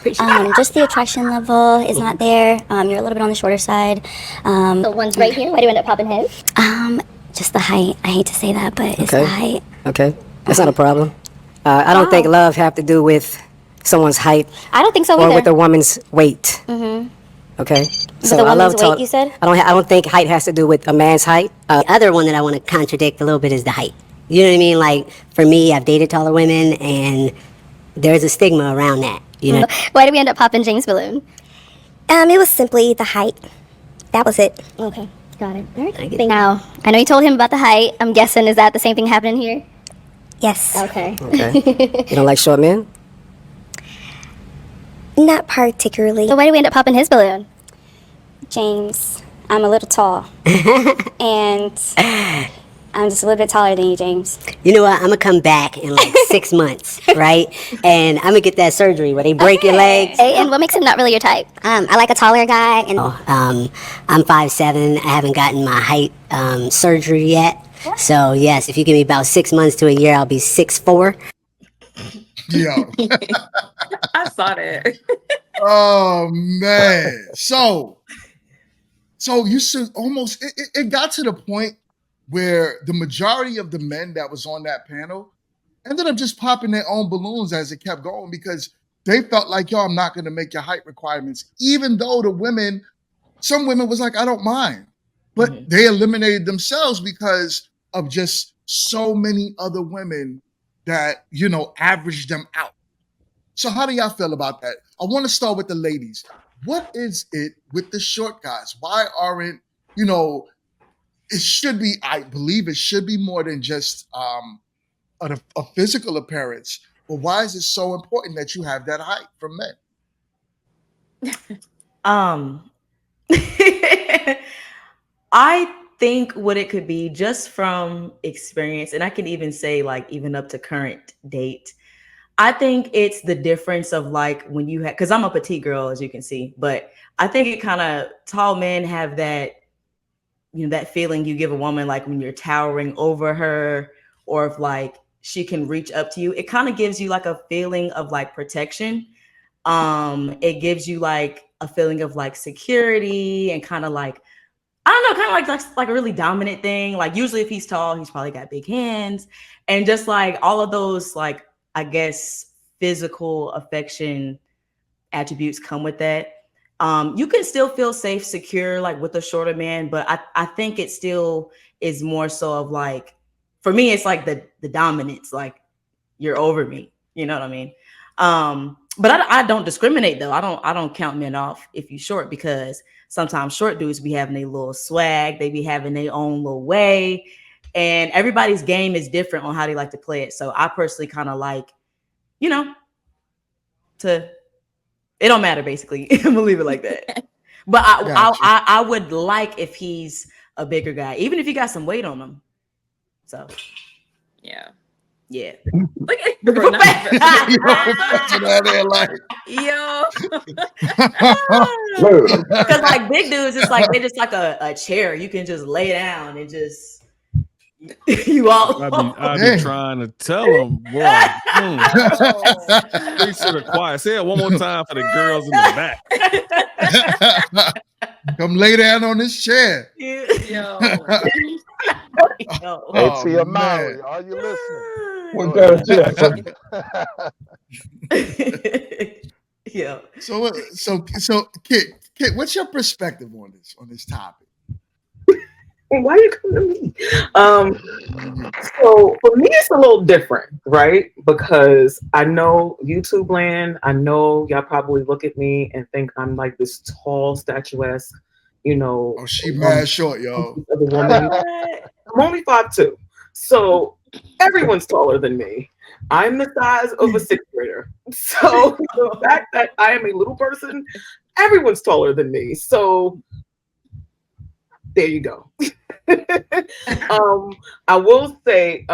Just the attraction level is not there. You're a little bit on the shorter side. The ones right here, why do you end up popping his? Just the height. I hate to say that, but it's the height. Okay, that's not a problem. I don't think love have to do with someone's height. I don't think so or either. with a woman's weight. Okay, so the woman's weight, you said? I don't think height has to do with a man's height. The other one that I want to contradict a little bit is the height. You know what I mean? Like, for me, I've dated taller women, and there's a stigma around that. You know? Why did we end up popping James' balloon? It was simply the height. That was it. Okay, got it. All right. Now, I know you told him about the height. I'm guessing, is that the same thing happening here? Yes. Okay. Okay. You don't like short men? Not particularly. So why did we end up popping his balloon? James, I'm a little tall. And I'm just a little bit taller than you, James. You know what? I'm gonna come back in like 6 months, right? And I'm gonna get that surgery where they break your legs. Hey, and what makes him not really your type? I like a taller guy. And I'm 5'7". I haven't gotten my height surgery yet. So yes, if you give me about 6 months to a year, I'll be 6'4". Yo. I saw that. Oh man. So you should almost it got to the point where the majority of the men that was on that panel ended up just popping their own balloons as it kept going because they felt like, yo, I'm not going to make your height requirements, even though some women was like, I don't mind. But they eliminated themselves because of just so many other women that, averaged them out. So how do y'all feel about that? I want to start with the ladies. What is it with the short guys? Why aren't, it should be, I believe it should be more than just a physical appearance. But why is it so important that you have that height from men? I think what it could be just from experience, and I can even say like even up to current date, I think it's the difference of like when you have, because I'm a petite girl, as you can see, but I think it kind of, tall men have that, that feeling you give a woman like when you're towering over her, or if like she can reach up to you, it kind of gives you like a feeling of like protection. It gives you like a feeling of like security and kind of like, I don't know, kind of like a really dominant thing. Like usually if he's tall, he's probably got big hands, and just like all of those, like, I guess, physical affection attributes come with that. You can still feel safe, secure, like with a shorter man, but I think it still is more so of like, for me, it's like the dominance, like you're over me, you know what I mean? But I don't discriminate though. I don't count men off if you're short, because sometimes short dudes be having a little swag, they be having their own little way, and everybody's game is different on how they like to play it. So I personally kind of like, it don't matter basically. I'm gonna leave it like that. But I would like if he's a bigger guy, even if he got some weight on him. So yeah. Look at yo. Because like big dudes, it's like they just like a chair. You can just lay down and just you all. I be trying to tell them, boy. They should have quiet. Say it one more time for the girls in the back. Come lay down on this chair. Yo. Hey, Tia Mowry, are you listening? Yeah. So, Kit, what's your perspective on this topic? Why you come to me? So for me, it's a little different, right? Because I know YouTube land. I know y'all probably look at me and think I'm like this tall, statuesque, Oh, she mad short, yo. I'm only 5'2", so everyone's taller than me. I'm the size of a sixth grader. So the fact that I am a little person, everyone's taller than me. So there you go. I will say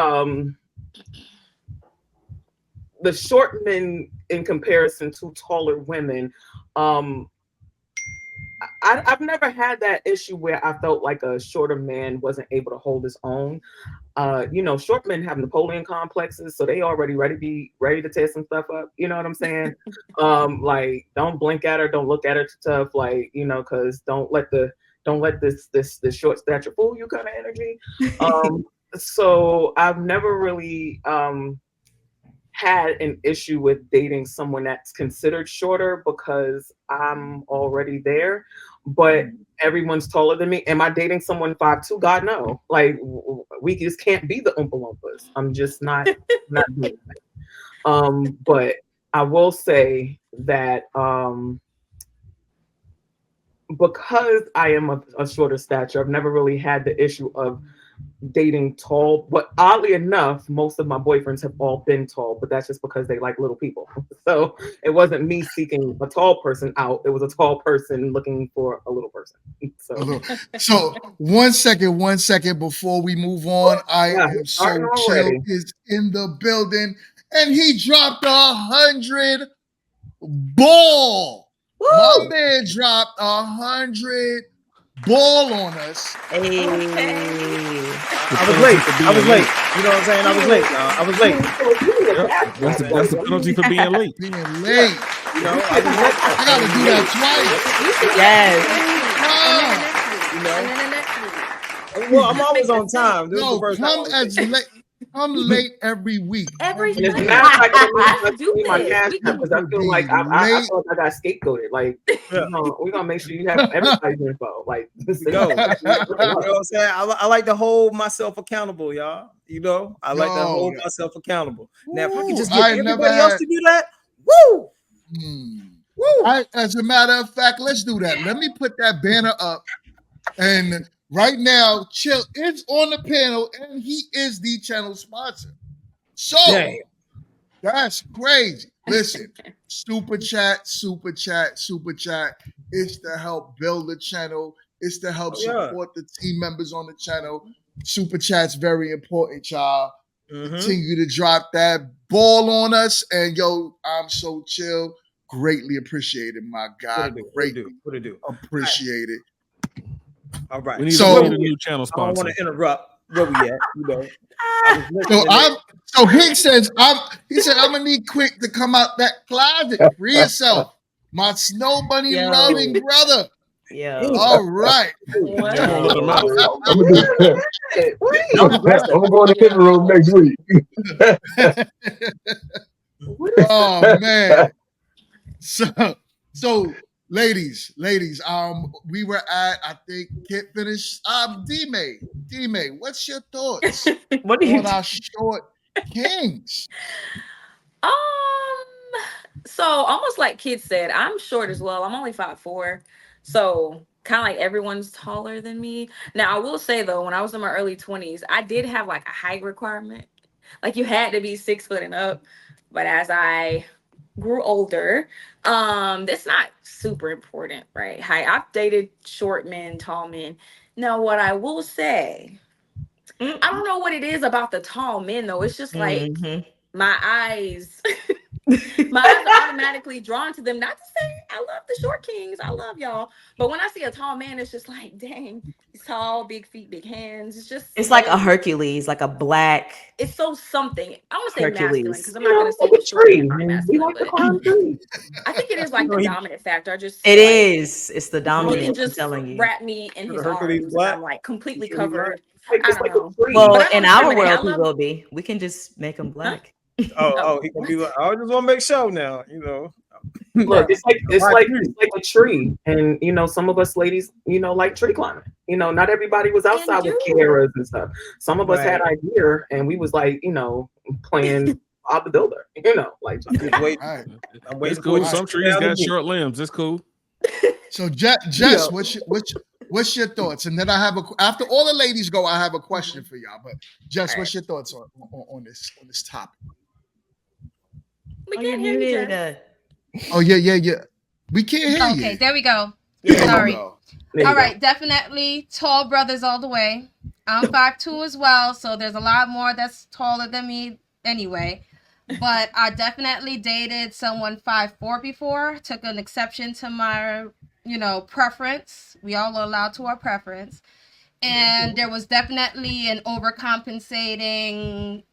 the short men in comparison to taller women, I've never had that issue where I felt like a shorter man wasn't able to hold his own. Short men have Napoleon complexes, so they already ready to tear some stuff up. You know what I'm saying? Like, don't blink at her, don't look at her too tough, like, because don't let this short stature fool you kind of energy. So I've never really had an issue with dating someone that's considered shorter because I'm already there. But everyone's taller than me. Am I dating someone 5'2"? God no. Like, we just can't be the Oompa Loompas. I'm just not doing that. But I will say that because I am a shorter stature, I've never really had the issue of dating tall. But oddly enough, most of my boyfriends have all been tall, but that's just because they like little people. So it wasn't me seeking a tall person out. It was a tall person looking for a little person. So 1 second before we move on. I am so chill is in the building, and he dropped 100 ball. Woo! My man dropped 100 ball on us. Hey. I was late. You know what I'm saying? I was late. I was late. That's the penalty for being late. Being late. You know, I gotta do that twice. Yes. Well, I'm always on time. This I'm late every week. Every week. I my cash because I feel like I feel like I got scapegoated. Like, we're gonna make sure you have everybody's info. Like, go. You know what I'm saying? I like to hold myself accountable, y'all. I like to hold myself accountable. Now, if I can just get everybody else to do that, woo! Woo! As a matter of fact, let's do that. Let me put that banner up. And right now, Chill is on the panel, and he is the channel sponsor. So, that's crazy. Listen, super chat is to help build the channel. It's to help support the team members on the channel. Super chat's very important, y'all. Continue to drop that ball on us. And yo, I'm so chill. Greatly appreciated, my guy. Greatly appreciate it. All right. We need a new channel sponsor. I don't want to interrupt where we at. So Higgs says, he said, I'm gonna need Quick to come out that closet. Free yourself. My snow bunny loving brother. Yeah. All right. I'm gonna go in the living room next week. Oh man. So ladies, we were at, I think, Kit finished. D-May, what's your thoughts on our short kings? So almost like Kid said, I'm short as well. I'm only 5'4", so kind of like everyone's taller than me. Now I will say though, when I was in my early 20s, I did have like a height requirement. Like you had to be 6 foot and up. But as I grew older, that's not super important, right? I've dated short men, tall men. Now what I will say, I don't know what it is about the tall men though. It's just like my eyes are automatically drawn to them. Not to say I love the short kings, I love y'all, but when I see a tall man, it's just like, dang, he's tall, big feet, big hands. It's like a Hercules, like a black. It's so something. I want to say Hercules. masculine because I'm not going to say short men are masculine, but I think it is like the dominant factor. It's the dominant. He can just wrap me in his arms, and I'm like completely covered. I don't know. Well, in our world, he will be. We can just make him black. Oh, he gonna be like, I just want to make sure now, Look, it's like a tree, and some of us ladies, like tree climbing. Not everybody was outside with cameras and stuff. Some of us had idea, and we was like, playing Bob the Builder. Like it's cool. Some trees got short limbs. It's cool. So Jess, what's your thoughts? And then I have after all the ladies go, I have a question for y'all. But Jess, what's your thoughts on this topic? We can't hear you, Jess. Oh, yeah. We can't hear you. Okay, there we go. Yeah, sorry. All right, definitely tall brothers all the way. I'm 5'2" as well, so there's a lot more that's taller than me anyway. But I definitely dated someone 5'4" before. Took an exception to my preference. We all are allowed to our preference. And there was definitely an overcompensating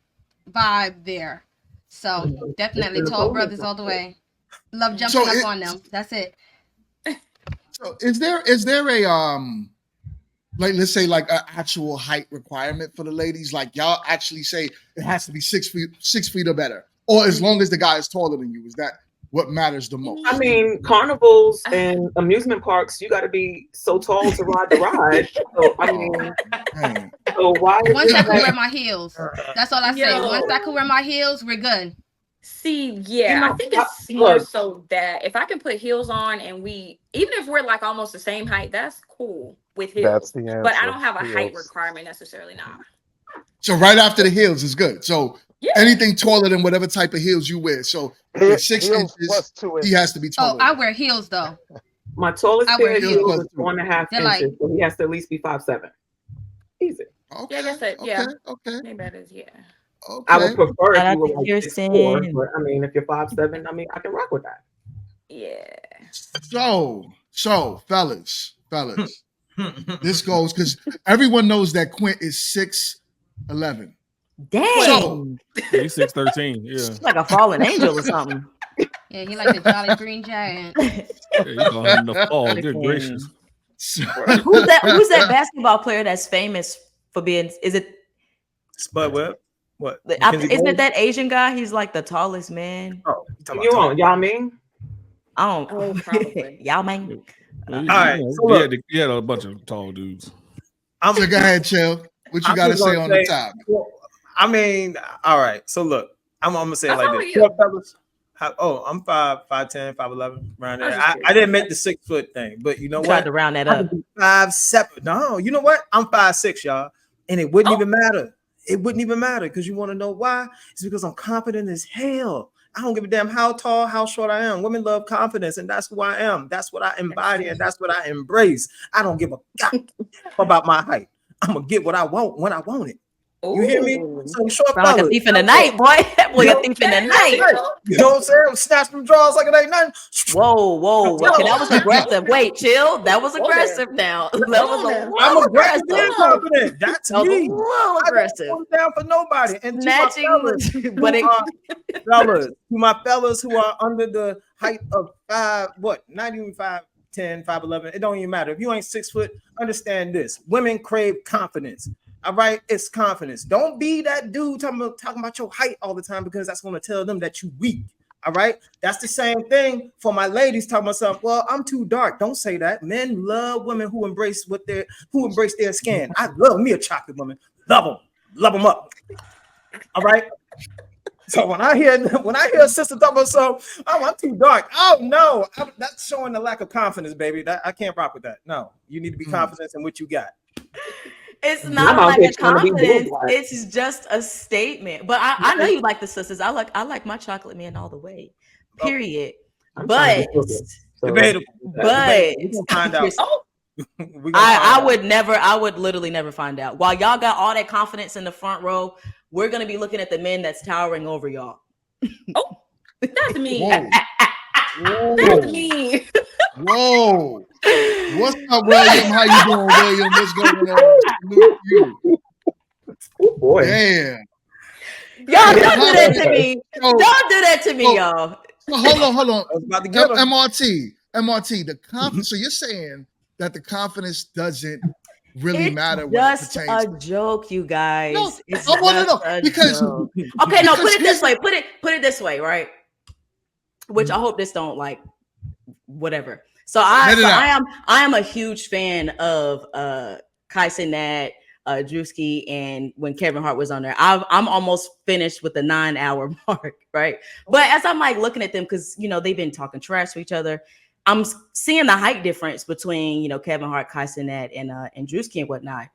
vibe there. So definitely tall brothers all the way. Love jumping up on them. That's it. So is there a like, let's say, like an actual height requirement for the ladies? Like, y'all actually say it has to be 6 feet or better, or as long as the guy is taller than you? Is that what matters the most? I mean, carnivals and amusement parks, you got to be so tall to ride the ride. So I mean, so why? Once I can wear my heels, that's all I say. Once I can wear my heels, we're good. See, yeah, I think it's more so that if I can put heels on and even if we're like almost the same height, that's cool with heels. That's the answer. But I don't have a height requirement necessarily now. So right after the heels is good. So anything taller than whatever type of heels you wear. So if it's 6 inches, he has to be taller. Oh, I wear heels though. My tallest pair of heels is 1.5 inches, like, so he has to at least be 5'7". Easy. Okay. Yeah, I guess that. Yeah. Okay. Maybe that is. Yeah. Okay. I would prefer if you were like Piercing. 6'4", but I mean, if you're 5'7", I mean, I can rock with that. Yeah. So, fellas, this goes because everyone knows that Quint is 6'11". Dang. So, he's 6'13". Yeah. He's like a fallen angel or something. Yeah, he like the Jolly Green Giant. Yeah, you call him the fall. Good gracious. Who's that basketball player that's famous for being? Is it Spud Webb? What? Isn't it that Asian guy? He's like the tallest man. Oh, you want Yao Ming? I don't. Probably. Yao Ming. All right. So he had a bunch of tall dudes. So go ahead, Chill. What you got to say on the top? I mean, all right. So look, I'm gonna say it like this. Fellas, I'm 5'10", 5'11", around there. I didn't make the 6 foot thing, but you know what? Tried to round that up. 5'7". No, you know what? I'm 5'6", y'all, and it wouldn't even matter. It wouldn't even matter because you want to know why? It's because I'm confident as hell. I don't give a damn how tall, how short I am. Women love confidence, and that's who I am. That's what I embody, and that's what I embrace. I don't give a god about my height. I'm gonna get what I want when I want it. You hear me? So short fellas, like a thief in the night, boy. That boy, a thief in the night. You know what I'm saying? Snatch them draws like it ain't nothing. Whoa. Okay, that was aggressive. Wait, chill. That was aggressive now. That was I'm aggressive and confident. That's me. A little aggressive. I'm down for nobody. And snatching, but to my fellas who are under the height of 5'10", 5'11", it don't even matter. If you ain't 6 foot, understand this. Women crave confidence. All right, it's confidence. Don't be that dude talking about your height all the time because that's going to tell them that you weak. All right, that's the same thing for my ladies talking about something. Well, I'm too dark. Don't say that. Men love women who embrace their skin. I love me a chocolate woman. Love them up. All right. So when I hear a sister talk about something, I'm too dark. Oh no, that's showing the lack of confidence, baby. I can't rock with that. No, you need to be confident in what you got. It's not like a confidence. It's just a statement. But I know you like the sisters. I like my chocolate man all the way. Period. But debatable. But find out. I would literally never find out. While y'all got all that confidence in the front row, we're gonna be looking at the men that's towering over y'all. Oh, that's me. Whoa. That's me. Whoa. What's up, William? How you doing, William? What's going on? Salute you. Oh boy. Damn. Y'all don't do that to me. Don't do that to me, y'all. Hold on. I was about to get him. MRT, the confidence. So you're saying that the confidence doesn't really matter when just it pertains a joke, you guys. No, it's I want to know because okay, no, put it this way. Put it this way, right? Which I hope this don't like whatever. So I am a huge fan of Kai Cenat, Drewski, and when Kevin Hart was on there, I'm almost finished with the 9-hour mark, right? But as I'm like looking at them, because they've been talking trash to each other, I'm seeing the height difference between Kevin Hart, Kai Cenat, and Drewski and whatnot.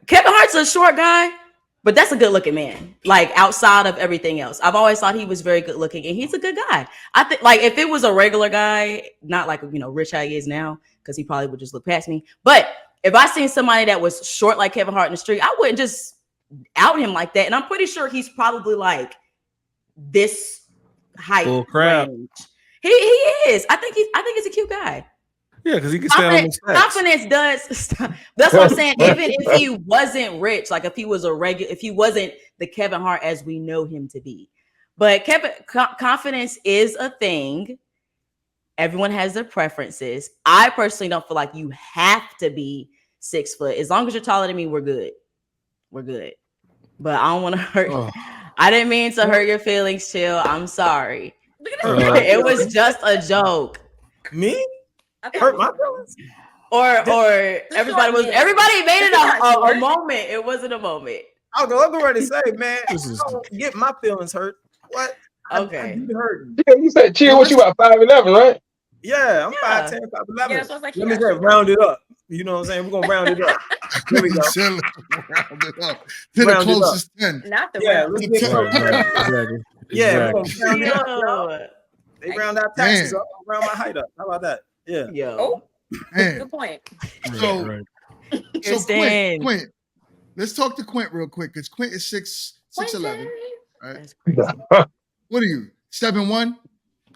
Kevin Hart's a short guy, but that's a good looking man. Like outside of everything else, I've always thought he was very good looking, and he's a good guy. I think like if it was a regular guy, not like Rich how he is now, because he probably would just look past me. But if I seen somebody that was short like Kevin Hart in the street, I wouldn't just out him like that. And I'm pretty sure he's probably like this height range. He is. I think he's a cute guy. Yeah, because he can stay on those facts. Confidence does. That's what I'm saying. Even if he wasn't rich, like if he wasn't the Kevin Hart as we know him to be, but confidence is a thing. Everyone has their preferences. I personally don't feel like you have to be 6 foot. As long as you're taller than me, we're good. We're good. But I don't want to hurt. Oh. I didn't mean to hurt your feelings, Chill. I'm sorry. It was just a joke. Me? Hurt my feelings? Or everybody made it a moment. It wasn't a moment. I'll go ready to say, man, I don't get my feelings hurt. What? Okay. Yeah, you said Chill, what you about 5'11", right? Yeah, I'm 5'10", 5'11". Yeah, so like, let me say round it up. You know what I'm saying? We're gonna round it up. Here we go. Round it up to the closest 10. Not the round. Exactly. Yeah, we're gonna round it up. They round out taxes up, round my height up. How about that? Yeah. Yo. Good point. So Quint, let's talk to Quint real quick because Quint is 6'11", right? That's crazy. What are you? 7'1"?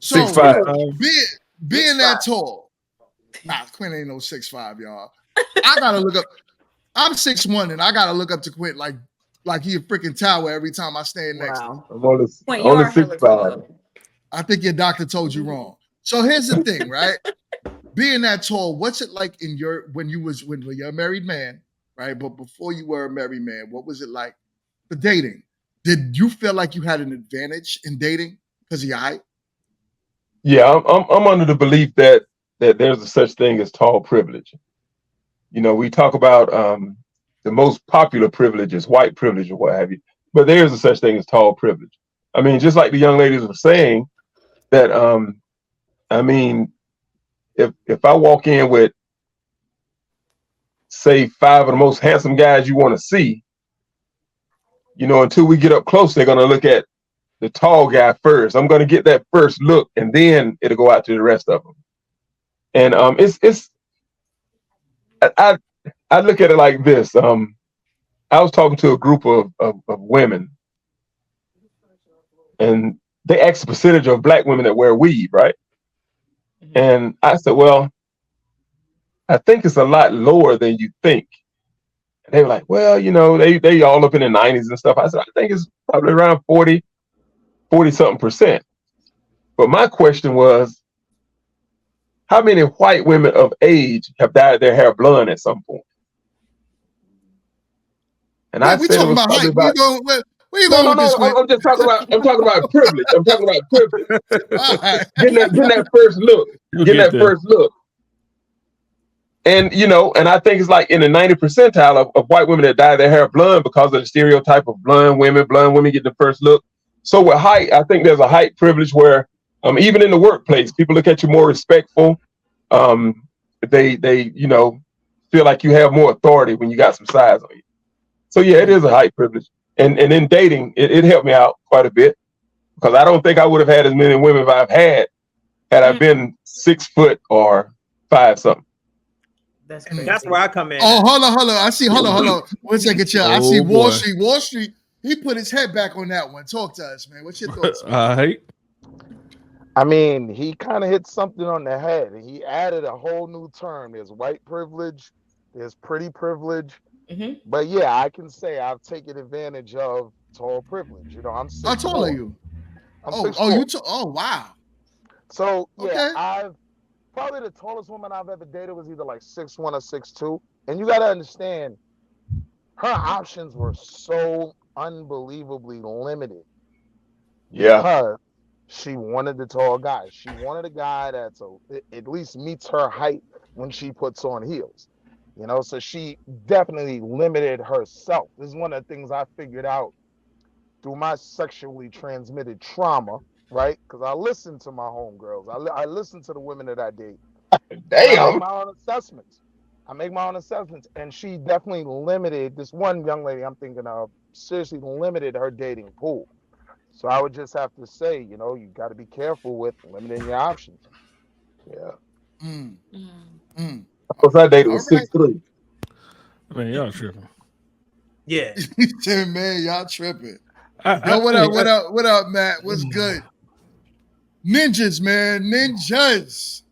So 6'5". Being that tall. Nah, Quint ain't no 6'5", y'all. I gotta look up. I'm 6'1", and I gotta look up to Quint like he a freaking tower every time I stand next to him. I'm on the 6'5". I think your doctor told you wrong. So here's the thing, right? Being that tall, what's it like when you're a married man, right? But before you were a married man, what was it like for dating? Did you feel like you had an advantage in dating because of your height? Yeah, I'm under the belief that there's a such thing as tall privilege. You know, we talk about the most popular privilege is white privilege or what have you, but there is a such thing as tall privilege. I mean, just like the young ladies were saying, that I mean, if I walk in with, say, 5 of the most handsome guys you want to see, you know, until we get up close, they're gonna look at the tall guy first. I'm gonna get that first look, and then it'll go out to the rest of them. And I look at it like this. I was talking to a group of women, and they asked the percentage of Black women that wear weave, right? Mm-hmm. And I said, well, I think it's a lot lower than you think. And they were like, well, you know, they all up in the 90s and stuff. I said, I think it's probably around 40-something percent. But my question was, how many white women of age have dyed their hair blonde at some point? And I said it was probably about... Where you going with this? I'm just talking about. I'm talking about privilege. I'm talking about privilege. Getting that first look. First look. And you know, and I think it's like in the 90th percentile of white women that dye their hair blonde because of the stereotype of blonde women get the first look. So with height, I think there's a height privilege where even in the workplace, people look at you more respectful. They you know feel like you have more authority when you got some size on you. So yeah, it is a height privilege. And in dating, it helped me out quite a bit because I don't think I would have had as many women as I've had I been 6 foot or 5 something. That's where I come in. Oh, hold on. I see. Hold on. 1 second, Chill. I see Wall Street. Wall Street. He put his head back on that one. Talk to us, man. What's your thoughts? I mean, he kind of hit something on the head. He added a whole new term. There's white privilege. There's pretty privilege. Mm-hmm. But yeah, I can say I've taken advantage of tall privilege. You know, I'm 6'4". How tall are you? Oh, wow. So yeah, I've probably the tallest woman I've ever dated was either like 6'1" or 6'2". And you got to understand, her options were so unbelievably limited. Yeah. Because she wanted the tall guy. She wanted a guy that's at least meets her height when she puts on heels. You know, so she definitely limited herself. This is one of the things I figured out through my sexually transmitted trauma, right? Because I listen to my homegirls. I listen to the women that I date. Damn. I make my own assessments. And she definitely limited, this one young lady I'm thinking of, seriously limited her dating pool. So I would just have to say, you know, you got to be careful with limiting your options. Yeah. Because I dated was 6'3". Man, y'all tripping. Yeah. Man, y'all tripping. Yo, what up, Matt? What's good? Ninjas, man. Ninjas.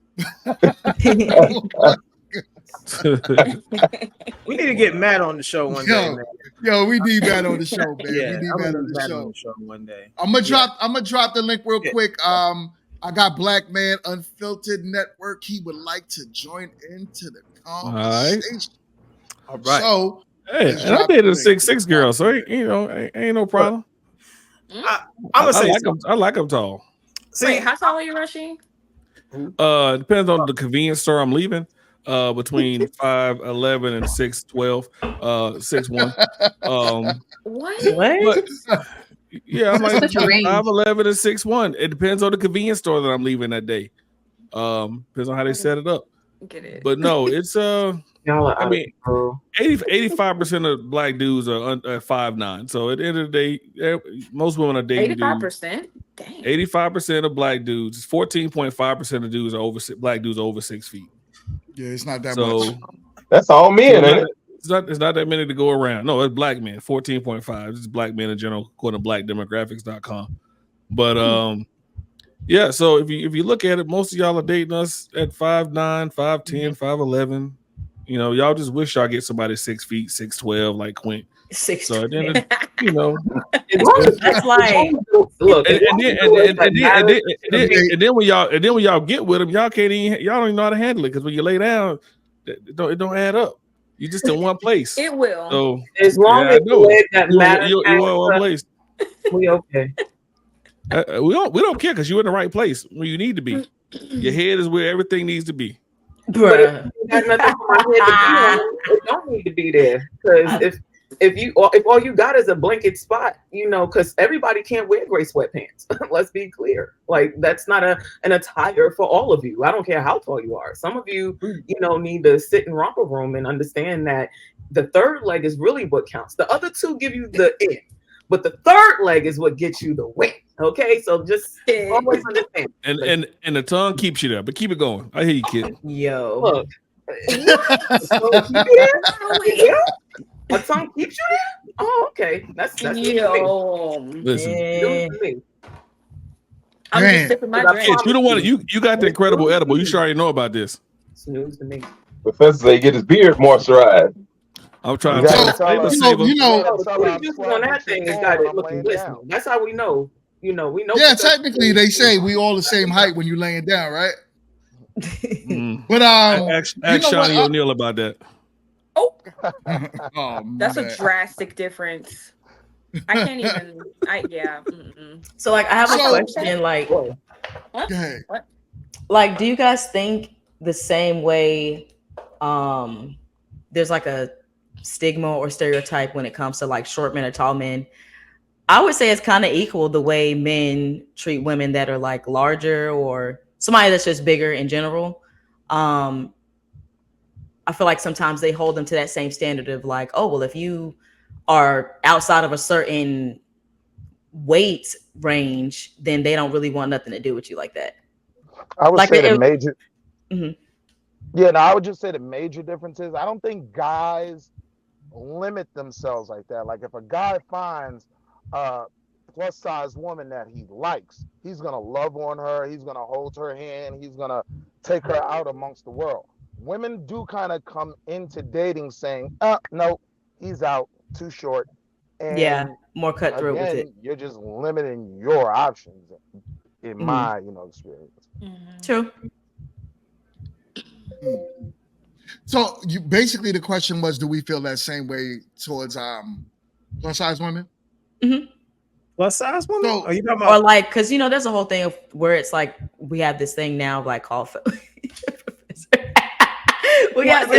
We need to get Matt on the show one day, man. Yo, we need Matt on the show, man. Yeah, we need I'm Matt gonna on need the Matt show. on the show one day. I'm gonna drop the link real quick. I got Black Man Unfiltered Network. He would like to join into the conversation. All right. So, hey, and I dated a 6'6" girl, so ain't no problem. I'm gonna say I like them tall. Wait, how tall are you, Rasheen? Depends on the convenience store I'm leaving. Between 5'11" and 6'12", 6'1". What? Yeah, I'm like Such a range. 5'11" and 6'1". It depends on the convenience store that I'm leaving that day. Depends on how they set it up. Get it. But no, it's I mean, 85% of black dudes are 5'9". So at the end of the day, most women are dating 85%. Dang. 85% of black dudes, 14.5% of dudes are black dudes are over 6 feet. Yeah, it's not that much. That's all men, ain't it? It's not that many to go around. No, it's black men. 14.5. This is black men in general, according to blackdemographics.com. But yeah, so if you look at it, most of y'all are dating us at 5'9", 5'10", 5'11". You know, y'all just wish y'all get somebody 6 feet, 6'12", like Quint. 6'12". So then, you know, that's like look. And then when y'all get with them, y'all don't even know how to handle it, because when you lay down, it don't add up. You just in one place. It will. So as long as the leg that matters, you in one place. We okay. We don't care, because you're in the right place where you need to be. Your head is where everything needs to be. Bruh. But if you got nothing for my head to be on, it don't need to be there. Because if all you got is a blanket spot, you know, because everybody can't wear gray sweatpants. Let's be clear. Like, that's not an attire for all of you. I don't care how tall you are. Some of you, you know, need to sit in romper room and understand that the third leg is really what counts. The other two give you the in, but the third leg is what gets you the win. Okay, so just always understand. And the tongue keeps you there, but keep it going. I hear you, kid. Yo, look. Yeah. A tongue keeps you there? Oh, okay. That's yo. Listen. I'm just sipping my drink. Kids, you don't want to. You got the incredible edible. You should already know about this. Snooze to me. Professor say get his beard moisturized. I'm trying to you know, the juice on that thing has got it looking glistening. That's how we know. You know, we know. Yeah, technically they say we all the same height when you laying down, right? But ask Shawnee O'Neal about that. Oh, oh, that's a drastic difference. I can't even. So like, I have a question. Like, like, do you guys think the same way? There's like a stigma or stereotype when it comes to like short men or tall men. I would say it's kind of equal the way men treat women that are like larger or somebody that's just bigger in general. I feel like sometimes they hold them to that same standard of like, oh, well, if you are outside of a certain weight range, then they don't really want nothing to do with you like that. I would like say the major. Mm-hmm. Yeah, no, I would just say the major difference is I don't think guys limit themselves like that. Like if a guy finds a plus size woman that he likes, he's gonna love on her, he's gonna hold her hand, he's gonna take her out amongst the world. Women do kind of come into dating saying, no, he's out, too short. And yeah, more cutthroat with it. You're just limiting your options in my, experience. True. So basically the question was, do we feel that same way towards plus size women? Mm-hmm. Plus size women? So, are you talking about? Or like, because there's a whole thing of where it's like we have this thing now like called we have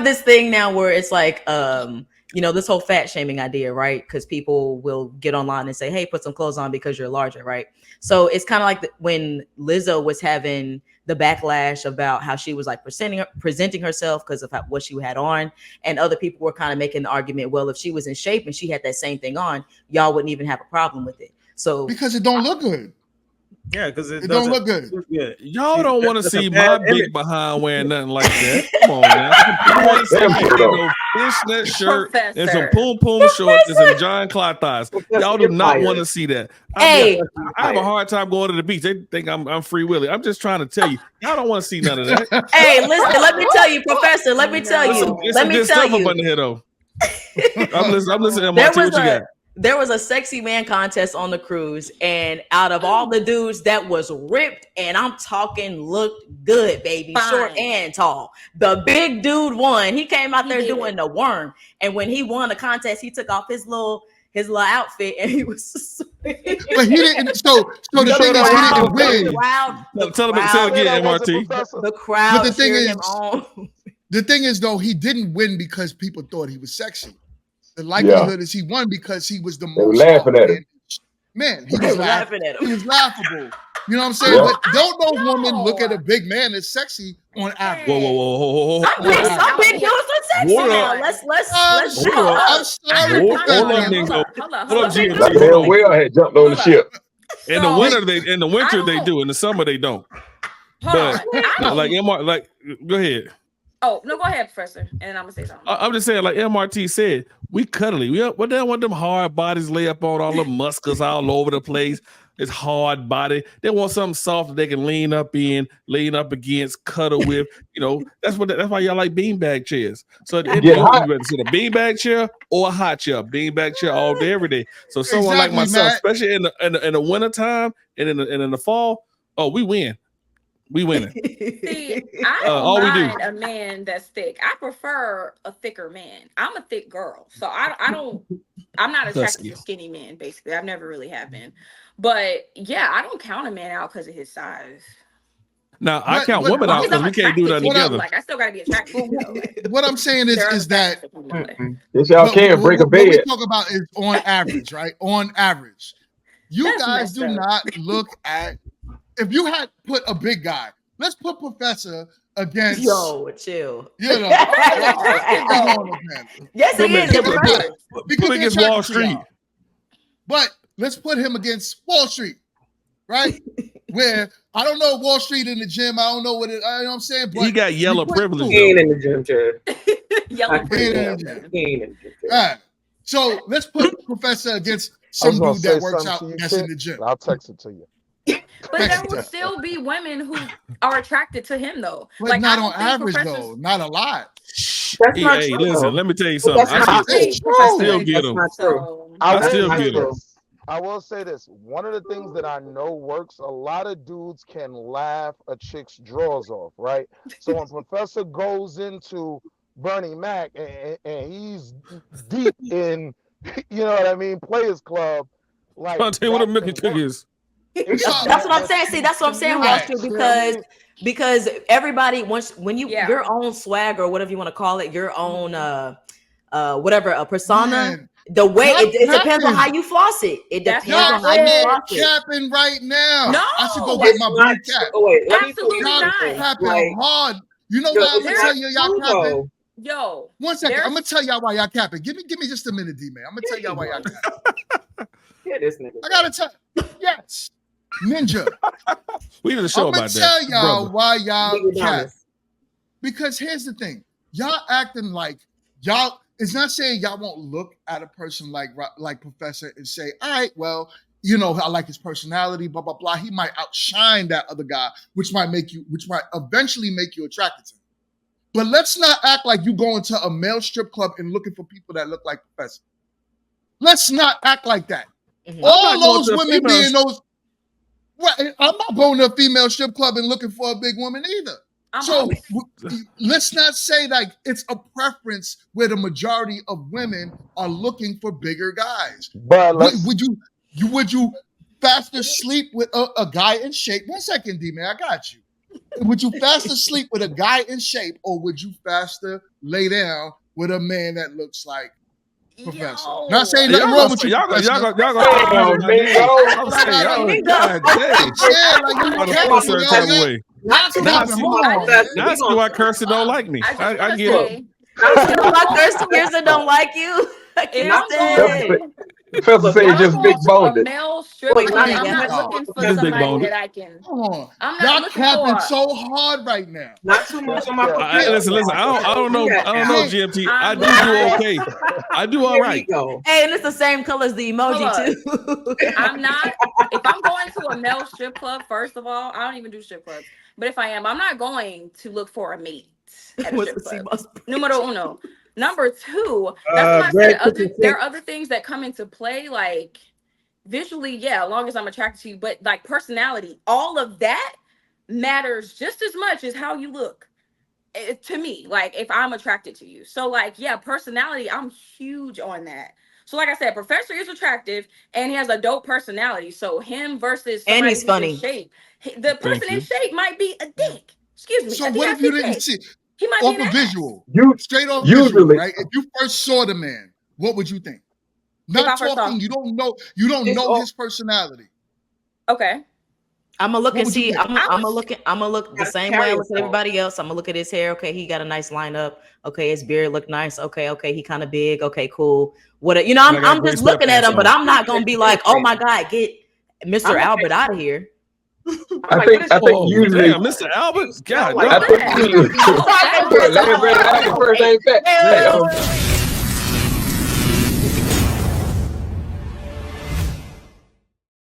this thing now where it's like this whole fat shaming idea, right? Because people will get online and say, hey, put some clothes on because you're larger, right? So it's kind of like when Lizzo was having the backlash about how she was like presenting herself because of what she had on, and other people were kind of making the argument, well, if she was in shape and she had that same thing on, y'all wouldn't even have a problem with it. So because it don't look good. Yeah, because it don't look good. Y'all don't want to That's a see bad my big image. behind wearing nothing like that. Come on now. I want to see Damn, you Pluto. in no fishnet shirt and some Professor. poom poom shorts and some giant cloth thighs. Y'all do not want to see that. Hey. I have a hard time going to the beach. They think I'm free willy. I'm just trying to tell you, y'all don't want to see none of that. Hey, listen, let me tell you, Professor. Let me tell you. It's Let some me good tell stuff up you. under here though. I'm listening. There MRT, what you got? There was a sexy man contest on the cruise, and out of all the dudes that was ripped, and I'm talking looked good, baby, short and tall, the big dude won. He came out there doing the worm, and when he won the contest, he took off his little outfit, and he was. But he didn't. So the thing is, he didn't win. Tell him say it again, MRT. The crowd But the thing cheered is, him on. the thing is, though, he didn't win because people thought he was sexy. The likelihood is he won because he was the They were most laughing at him. man. He They was were laughing laughing at him. He was laughable. You know what I'm saying? Yeah. But don't no woman look at a big man as sexy on average. Whoa. Some big dudes are sexy Hold now. up. Let's I'm go. I'm sorry, Hold up, Professor. Mingo. Hold up, GMT. Like a Hold damn on. whale had jumped on the ship. In the winter they do. In the summer they don't. But like MR, like go ahead. Oh no, go ahead, Professor, and I'm gonna say something. I'm just saying, like MRT said, we cuddly. We don't want them hard bodies lay up on all the muscles all over the place. It's hard body. They want something soft that they can lean up against, cuddle with. You know, that's why y'all like beanbag chairs. So you better sit a beanbag chair or a hot chair. Beanbag chair all day, every day. So someone like myself, especially in the winter time and in the fall, oh, we win. We winning. See, I don't mind a man that's thick. I prefer a thicker man. I'm a thick girl, so I'm not attracted to skinny men. Basically, I've never really have been. But yeah, I don't count a man out because of his size. Now I count women out because we can't do that together. Like I still gotta be attracted. What I'm saying is that yes, y'all can break a bed. What we talk about is on average, right? On average, you guys do not look at. If you had put a big guy, let's put Professor against. Yo, chill. You know, yes, he is. Because against Wall Street. But let's put him against Wall Street, right? Where I don't know Wall Street in the gym. I don't know what it. You know what I'm saying? But he got yellow privilege. He ain't in the gym, Chad. Yellow privilege. He ain't in the gym. All right. So let's put Professor against some dude that works out that's in the gym. I'll text it to you. But there will still be women who are attracted to him, though. But like not on average, though. Not a lot. That's not Hey, true. listen, let me tell you something. I still get them. I still get them. I will say this. One of the things that I know works, a lot of dudes can laugh a chick's drawers off, right? So when Professor goes into Bernie Mac and he's deep in, you know what I mean, Players Club, like I'll tell you what a milky cook is. That's what I'm saying. See, that's what I'm saying, Wall Street, because everybody when your own swag or whatever you want to call it, your own whatever a persona. Man, the way it depends on how you floss it. It depends on how you floss it. Capping right now. No, I should go get my blue cap. Oh, wait, absolutely not. Capping hard. You know why I'm gonna tell you y'all capping? Yo, 1 second. I'm gonna tell y'all why y'all capping. Give me just a minute, D-Man. I'm gonna tell y'all why y'all capping. Yeah, this nigga. I gotta tell. Yes, Ninja. We did a show about that. I'm gonna tell y'all brother. why y'all cap. Because here's the thing. Y'all acting like y'all. It's not saying y'all won't look at a person like Professor and say, all right, well, you know, I like his personality, blah, blah, blah. He might outshine that other guy, which might eventually make you attracted to him. But let's not act like you go into a male strip club and looking for people that look like Professor. Let's not act like that. Mm-hmm. All those women being those. Well, I'm not going to a female strip club and looking for a big woman either. So let's not say like it's a preference where the majority of women are looking for bigger guys. But would you faster sleep with a guy in shape? 1 second, D-Man, I got you. Would you faster sleep with a guy in shape, or would you faster lay down with a man that looks like Professor? Not saying nothing wrong with you. Y'all go. Now see why Kirsten don't like me. I get it. Why Kirsten Pearson don't like you? I can't stand it. Professor say I'm just big going to a boned. male strip Wait, club. honey, I'm not y'all. looking for Just big somebody boned. that I can. Come on. I'm not Y'all looking capping for. so hard right now. Not too much on my Listen. I don't know. GMT. I do okay. I do all right. Hey, and it's the same color as the emoji Hold too. I'm not. If I'm going to a male strip club, first of all, I don't even do strip clubs. But if I am, I'm not going to look for a mate at a strip club. Numero uno. Number two, that's what I said. There are other things that come into play, like visually, yeah, as long as I'm attracted to you, but like personality, all of that matters just as much as how you look. To me, like if I'm attracted to you. So like, yeah, personality, I'm huge on that. So like I said, Professor is attractive and he has a dope personality. So him versus somebody And he's who's funny. in shape. The person in shape might be a dick. Excuse me. So what if you didn't see He might off be a an visual? Straight off usually- visual, right? If you first saw the man, what would you think? I Not first saw talking, him. you don't know his personality. Okay. I'm gonna look What and would you see. think? I'm gonna look the same way I look at everybody else. I'm gonna look at his hair. Okay, he got a nice lineup. Okay, his beard look nice. Okay, he kind of big. Okay, cool. What I'm just looking at him, but I'm not gonna be like, oh my God, get Mr. Albert out of here. I think usually. Damn, Mr. Albert. God, I think usually. First ain't fat.